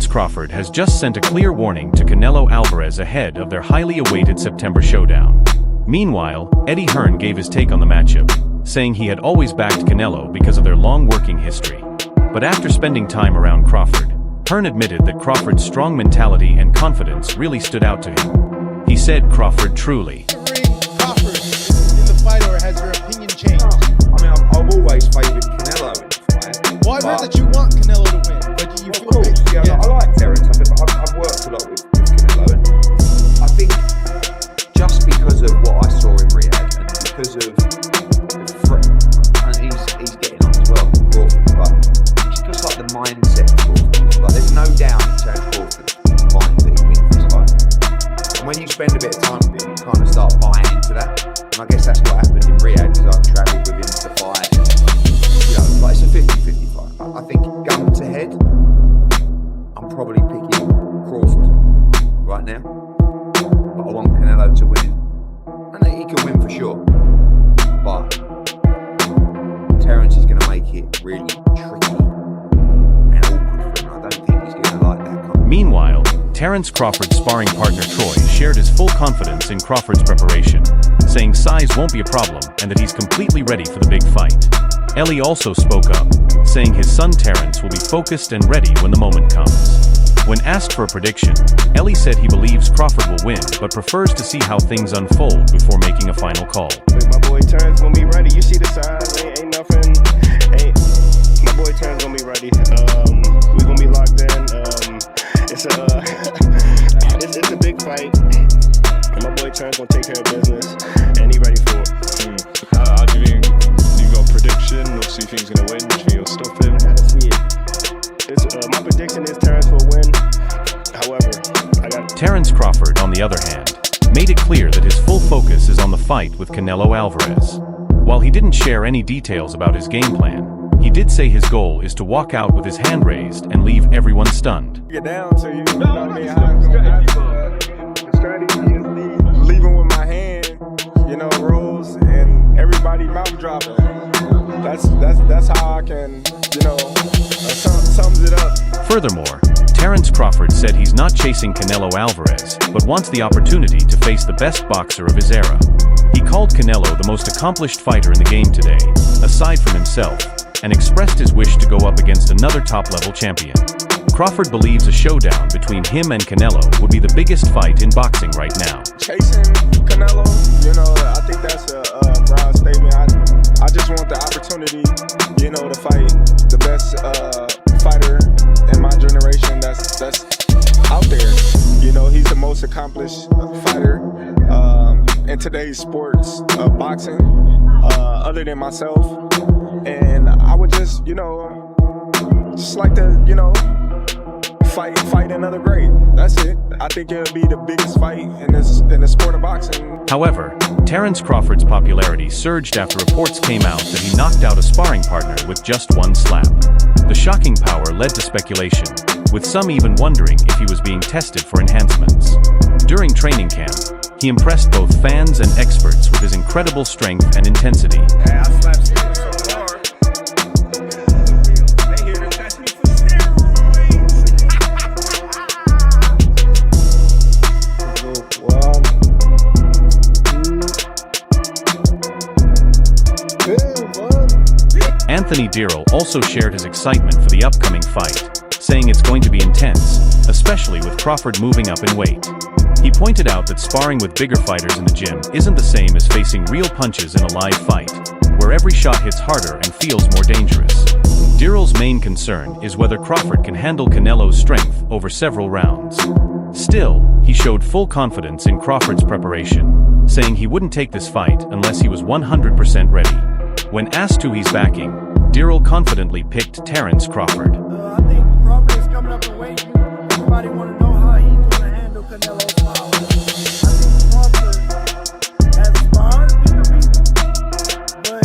Terence Crawford has just sent a clear warning to Canelo Alvarez ahead of their highly awaited September showdown. Meanwhile, Hearn gave his take on the matchup, saying he had always backed Canelo because of their long working history. But after spending time around Crawford, Hearn admitted that Crawford's strong mentality and confidence really stood out to him. He said Crawford truly. Crawford in the fight, or has your opinion changed? I mean, I've always favoured Canelo in the fight. Well, I've heard that you want Canelo to win, but you feel I like Terence. I've worked a lot with Canelo, and I think just because of what I saw in Riyadh and because of the threat, and he's getting on as well, Crawford, but it's just like the mindset of Crawford. Like, there's no doubt in Terence Crawford's mind that he wins this fight. And when you spend a bit of time with him, you kind of start buying into that. And I guess that's what happened in Riyadh, because I've travelled with him to fight. You know, like, it's a 50-50 fight. I think gun to head, I'm probably picking Crawford right now. But I want Canelo to win. And he can win for sure. But Terence is going to make it really tricky and awkward for him. I don't think he's going to like that. Meanwhile, Terence Crawford's sparring partner Troy shared his full confidence in Crawford's preparation, saying size won't be a problem and that he's completely ready for the big fight. Ellie also spoke up, saying his son Terence will be focused and ready when the moment comes. When asked for a prediction, Ellie said he believes Crawford will win, but prefers to see how things unfold before making a final call. My boy Terence gonna be ready. You see the size, ain't nothing. My boy Terence gonna be ready. We gonna be locked in. It's a big fight. And my boy Terence gonna take care of business, and he ready for it. How do you think? You got a prediction? Or see if he's gonna win? Do you think you'll stop him? I gotta see it. My prediction is Terence will win. However, Terence Crawford, on the other hand, made it clear that his full focus is on the fight with Canelo Alvarez. While he didn't share any details about his game plan, he did say his goal is to walk out with his hand raised and leave everyone stunned. Get down to you. You know what I mean? The strategy is leaving with my hand, rolls, and everybody mouth dropping. That's how I can, sums it up. Furthermore, Terence Crawford said he's not chasing Canelo Alvarez, but wants the opportunity to face the best boxer of his era. He called Canelo the most accomplished fighter in the game today, aside from himself, and expressed his wish to go up against another top-level champion. Crawford believes a showdown between him and Canelo would be the biggest fight in boxing right now. Chasing Canelo, I think that's a broad statement. I just want the opportunity, to fight the best fighter in my generation that's out there. He's the most accomplished fighter in today's sports, boxing, other than myself. And I would just like to, fight another great. That's it. I think it'll be the biggest fight in the sport of boxing. However, Terence Crawford's popularity surged after reports came out that he knocked out a sparring partner with just one slap. The shocking power led to speculation, with some even wondering if he was being tested for enhancements. During training camp, he impressed both fans and experts with his incredible strength and intensity. Hey, I slapped so hard. They here to test me for steroids. Anthony Daryl also shared his excitement for the upcoming fight, saying it's going to be intense, especially with Crawford moving up in weight. He pointed out that sparring with bigger fighters in the gym isn't the same as facing real punches in a live fight, where every shot hits harder and feels more dangerous. Daryl's main concern is whether Crawford can handle Canelo's strength over several rounds. Still, he showed full confidence in Crawford's preparation, saying he wouldn't take this fight unless he was 100% ready. When asked who he's backing, Daryl confidently picked Terence Crawford. I think Crawford is coming up in weight. Everybody want to know how he's going to handle Canelo's power. I think Crawford has sparred bigger people, but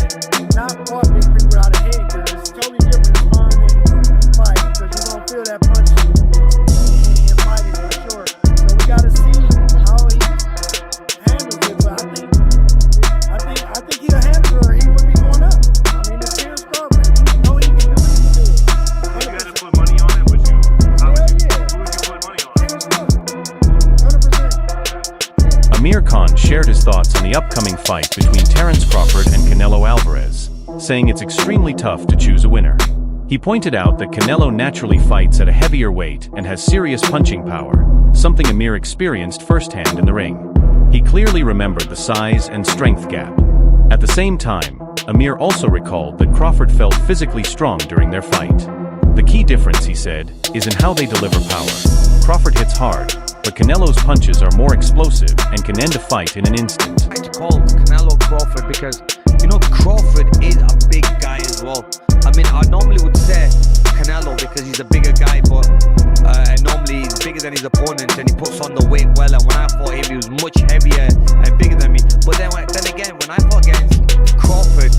not fought big people without a head, because it's totally different sparring and fight, because you're going to feel that punch in fighting for sure. So we got to see how he handles it, but I think he'll handle it or he would be going up. I mean, it's Terence Crawford. He know he can do what he can do. You got to put money on it, would you? How would you? shared his thoughts on the upcoming fight between Terence Crawford and Canelo Alvarez, saying it's extremely tough to choose a winner. He pointed out that Canelo naturally fights at a heavier weight and has serious punching power, something Amir experienced firsthand in the ring. He clearly remembered the size and strength gap. At the same time, Amir also recalled that Crawford felt physically strong during their fight. The key difference, he said, is in how they deliver power. Crawford hits hard, but Canelo's punches are more explosive and can end a fight in an instant. I like to call Canelo Crawford because, Crawford is a big guy as well. I mean, I normally would say Canelo because he's a bigger guy, but normally he's bigger than his opponent and he puts on the weight well. And when I fought him, he was much heavier and bigger than me. But then again, when I fought against Crawford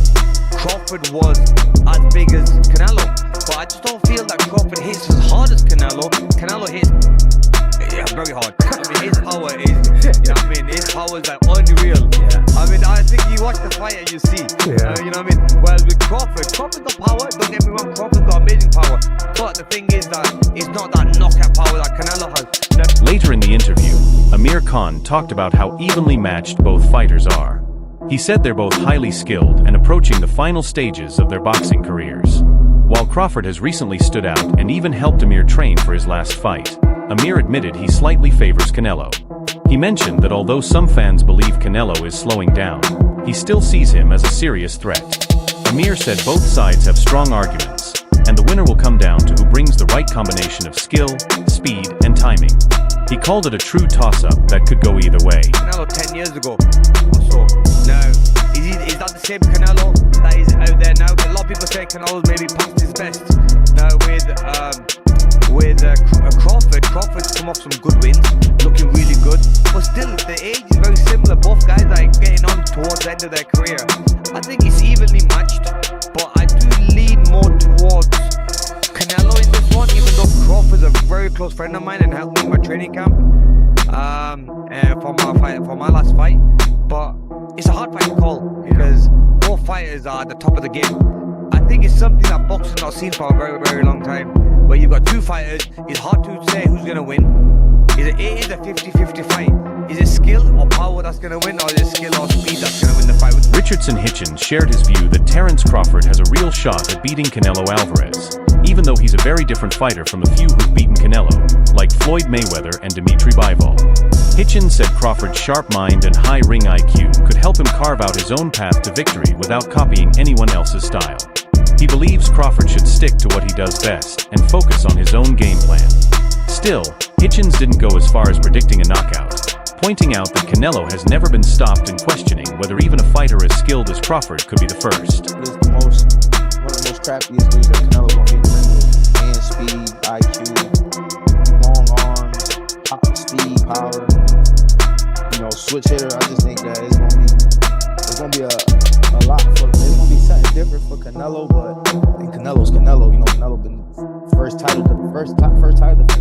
was as big as Canelo. But I just don't feel that Crawford hits as hard as Canelo. Canelo hits very hard. I mean, his power is, his power is like unreal. Yeah. I mean, I think you watch the fight and you see. Yeah. Whereas with Crawford's got power. Don't get me wrong, Crawford's got amazing power. But the thing is that it's not that knockout power that Canelo has. Later in the interview, Amir Khan talked about how evenly matched both fighters are. He said they're both highly skilled and approaching the final stages of their boxing careers. While Crawford has recently stood out and even helped Amir train for his last fight, Amir admitted he slightly favors Canelo. He mentioned that although some fans believe Canelo is slowing down, he still sees him as a serious threat. Amir said both sides have strong arguments, and the winner will come down to who brings the right combination of skill, speed, and timing. He called it a true toss-up that could go either way. Canelo 10 years ago or so. Now, is that the same Canelo that is out there now? A lot of people say Canelo's maybe past his best. Now with Crawford's come off some good wins, looking really good. But still, the age is very similar. Both guys are getting on towards the end of their career. I think it's evenly matched, but I do lean more towards Canelo in this one, even though Crawford's a very close friend of mine and helped me in my training camp for my last fight. But it's a hard fight to call because both fighters are at the top of the game. I think it's something that boxing not seen for a very, very long time. Where you've got two fighters, it's hard to say who's going to win. It is a 50-50 fight. Is it skill or power that's going to win, or is it skill or speed that's going to win the fight? Richardson Hitchens shared his view that Terence Crawford has a real shot at beating Canelo Alvarez, even though he's a very different fighter from the few who've beaten Canelo, like Floyd Mayweather and Dimitri Bivol. Hitchens said Crawford's sharp mind and high ring IQ could help him carve out his own path to victory without copying anyone else's style. He believes Crawford should stick to what he does best and focus on his own game plan. Still, Hitchens didn't go as far as predicting a knockout, pointing out that Canelo has never been stopped and questioning whether even a fighter as skilled as Crawford could be the first. One of the most craftiest dudes that Canelo gonna be in the ring with. Hand speed, IQ, long arms, speed, power. Switch hitter. I just think that it's gonna be a lot for. It's gonna be something different for Canelo, but Canelo's Canelo. Canelo been first title defense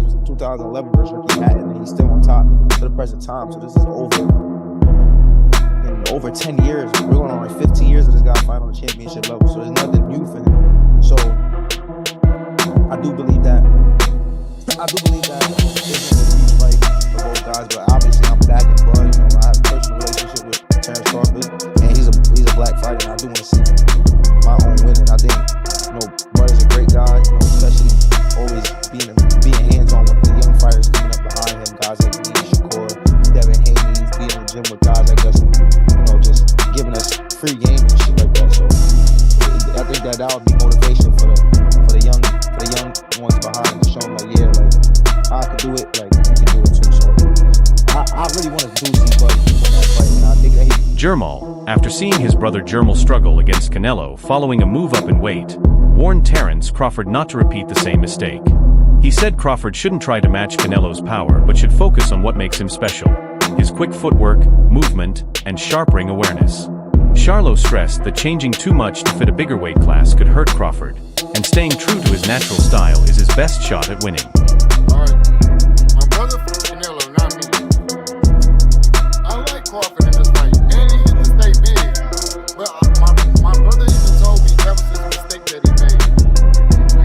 was in 2011 versus Ricky Hatton, and he's still on top to the present time. So this is over 10 years. We're going on like 15 years of this guy fighting on the championship level. So there's nothing new for him. So I do believe that it's gonna be a huge fight for both guys. But obviously I'm backing Bud. I have a personal relationship with Terence Crawford, and he's a black fighter, and I do want to see my own winning. I think Bud is a great guy, especially always being hands-on with the young fighters coming up behind him, guys like me, Shakur, Devin Haney, being in the gym with guys like us, just giving us free game and shit like that. So I think that would be motivation for the young ones behind to show them I could do it, you can do it too. So I really want to see Bud in that fight, and I think that Germal, after seeing his brother Germal struggle against Canelo following a move up in weight, warned Terence Crawford not to repeat the same mistake. He said Crawford shouldn't try to match Canelo's power but should focus on what makes him special: his quick footwork, movement, and sharp ring awareness. Charlo stressed that changing too much to fit a bigger weight class could hurt Crawford, and staying true to his natural style is his best shot at winning. Alright, my brother Canelo, not me. I like Crawford in this fight, and he hit the stay big. But my brother even told me that was his mistake that he made.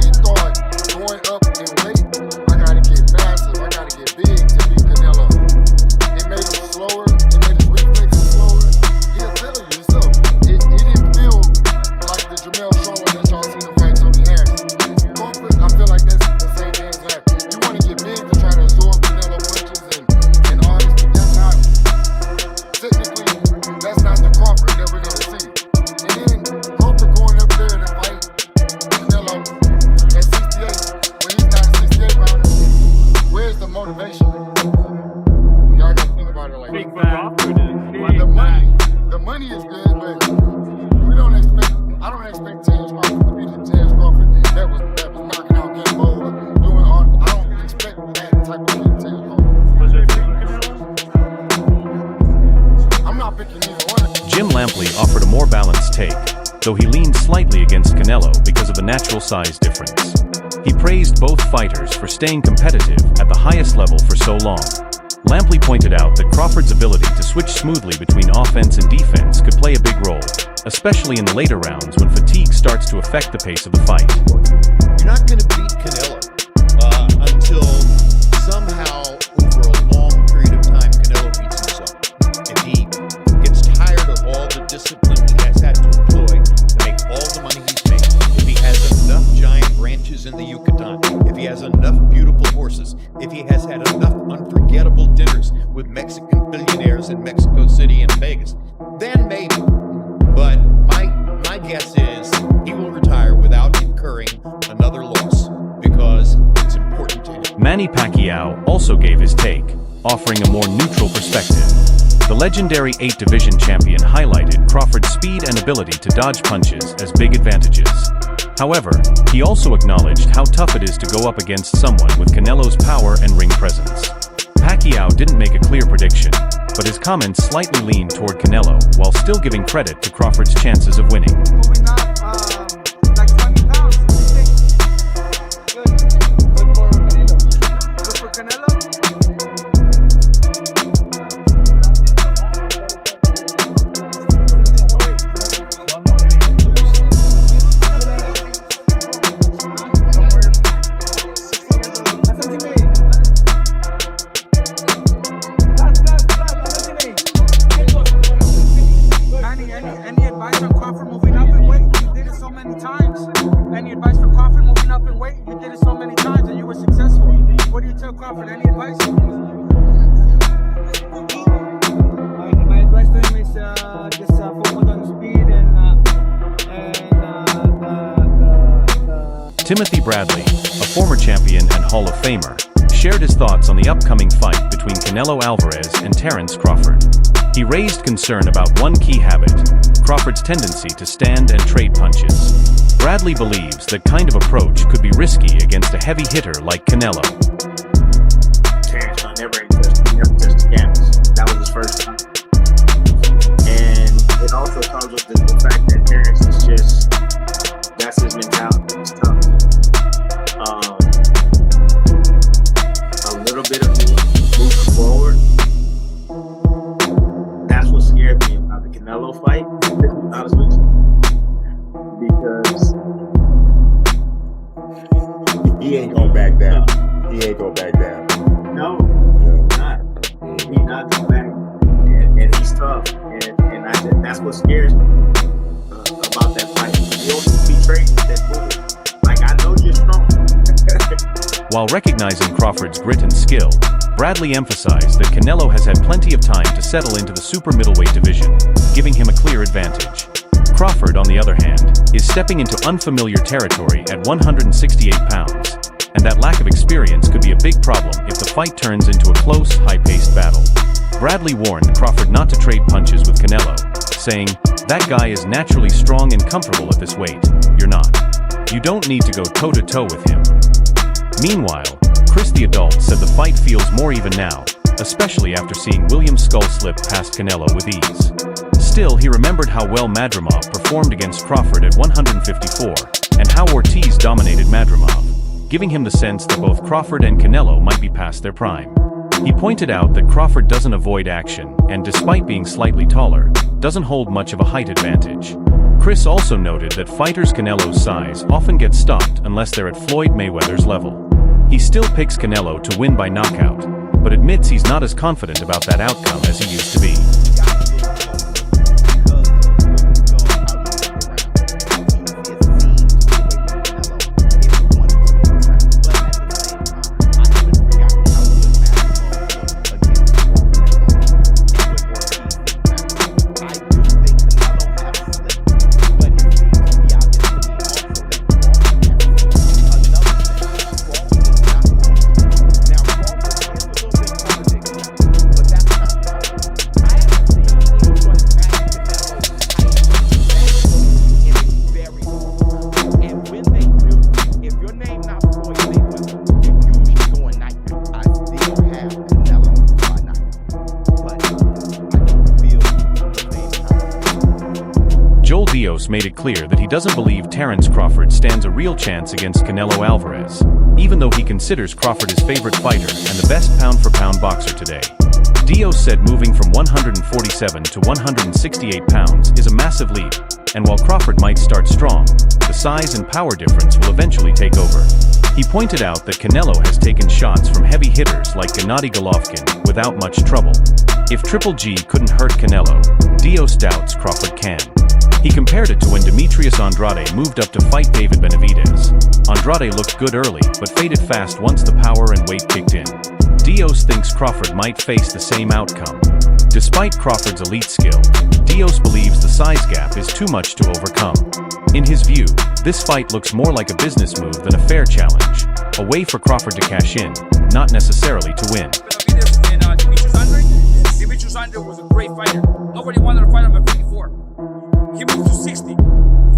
He thought going up in weight, I gotta get massive, I gotta get big to beat Canelo. It made him slower, it made his reflexes take, though he leaned slightly against Canelo because of the natural size difference. He praised both fighters for staying competitive at the highest level for so long. Lampley pointed out that Crawford's ability to switch smoothly between offense and defense could play a big role, especially in the later rounds when fatigue starts to affect the pace of the fight. You're not going to beat Canelo until somehow, over a long period of time, Canelo beats himself. If he gets tired of all the discipline he has had to employ to make all the money he's made, if he has enough giant ranches in the Yucatan, if he has enough beautiful horses, if he has had enough unforgettable dinners with Mexican billionaires in Mexico City and Vegas, then maybe. But my guess is he will retire without incurring another loss because it's important to him. Manny Pacquiao also gave his take, offering a more neutral perspective. The legendary 8-division champion highlighted Crawford's speed and ability to dodge punches as big advantages. However, he also acknowledged how tough it is to go up against someone with Canelo's power and ring presence. Pacquiao didn't make a clear prediction, but his comments slightly leaned toward Canelo while still giving credit to Crawford's chances of winning. Moving up, like 20 pounds. What do you think? Good. Good for Canelo. Good for Canelo. Any advice on Crawford moving up in weight? You did it so many times. Any advice for Crawford moving up in weight? You did it so many times and you were successful. What do you tell Crawford? Any advice? My advice to him is just focus on the speed and Timothy Bradley, a former champion and Hall of Famer, shared his thoughts on the upcoming fight between Canelo Alvarez and Terence Crawford. He raised concern about one key habit, Crawford's tendency to stand and trade punches. Bradley believes that kind of approach could be risky against a heavy hitter like Canelo. Terence never touched the canvas. That was his first time. And it also comes with the fact that Terence is just, that's his mentality. It's tough. A little bit of me moving forward. That's what scared me about the Canelo fight, to be honest with you. Because he ain't gonna back down. He ain't gonna back down. No, he's not. He's not gonna back. And he's tough. And that's what scares me about that fight. You don't be trading with that bullet. Like, I know you're strong. While recognizing Crawford's grit and skill, Bradley emphasized that Canelo has had plenty of time to settle into the super middleweight division, giving him a clear advantage. Crawford, on the other hand, is stepping into unfamiliar territory at 168 pounds, and that lack of experience could be a big problem if the fight turns into a close, high-paced battle. Bradley warned Crawford not to trade punches with Canelo, saying, "That guy is naturally strong and comfortable at this weight. You're not. You don't need to go toe-to-toe with him." Meanwhile, Chris the Adult said the fight feels more even now, especially after seeing Williams' skull slip past Canelo with ease. Still, he remembered how well Madrimov performed against Crawford at 154, and how Ortiz dominated Madrimov, giving him the sense that both Crawford and Canelo might be past their prime. He pointed out that Crawford doesn't avoid action, and despite being slightly taller, doesn't hold much of a height advantage. Chris also noted that fighters Canelo's size often get stopped unless they're at Floyd Mayweather's level. He still picks Canelo to win by knockout, but admits he's not as confident about that outcome as he used to be. made it clear that he doesn't believe Terence Crawford stands a real chance against Canelo Alvarez, even though he considers Crawford his favorite fighter and the best pound-for-pound boxer today. Dios said moving from 147 to 168 pounds is a massive leap, and while Crawford might start strong, the size and power difference will eventually take over. He pointed out that Canelo has taken shots from heavy hitters like Gennady Golovkin without much trouble. If Triple G couldn't hurt Canelo, Dios doubts Crawford can. He compared it to when Demetrius Andrade moved up to fight David Benavidez. Andrade looked good early, but faded fast once the power and weight kicked in. Dios thinks Crawford might face the same outcome. Despite Crawford's elite skill, Dios believes the size gap is too much to overcome. In his view, this fight looks more like a business move than a fair challenge, a way for Crawford to cash in, not necessarily to win. Demetrius Andrade was a great fighter. Nobody wanted to fight him at 54. He moved to 60.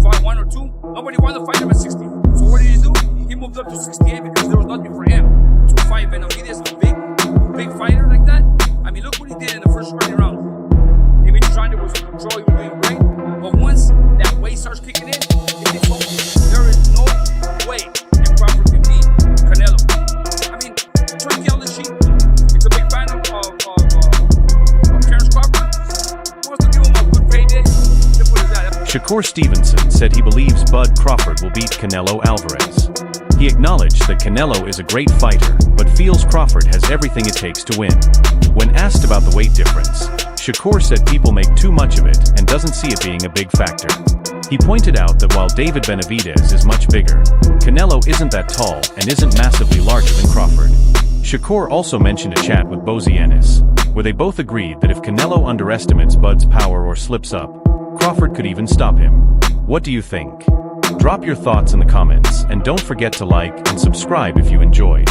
Fought 1 or 2. Nobody wanted to fight him at 60. So what did he do? He moved up to 68 because there was nothing for him to fight Benavidez, a big fighter like that. I mean, look what he did in the first round. Demetrius Andrade was in control. He was doing great. But once that weight starts kicking in, it's over. There is no way that Crawford can beat Canelo. I mean, trying to get on the sheet. He's a big fan of Terence Crawford. He wants to give him a good payday. Simple as that. Shakur Stevenson said he believes Bud Crawford will beat Canelo Alvarez. He acknowledged that Canelo is a great fighter, but feels Crawford has everything it takes to win. When asked about the weight difference, Shakur said people make too much of it and doesn't see it being a big factor. He pointed out that while David Benavidez is much bigger, Canelo isn't that tall and isn't massively larger than Crawford. Shakur also mentioned a chat with Bozianis, where they both agreed that if Canelo underestimates Bud's power or slips up, Crawford could even stop him. What do you think? Drop your thoughts in the comments and don't forget to like and subscribe if you enjoyed.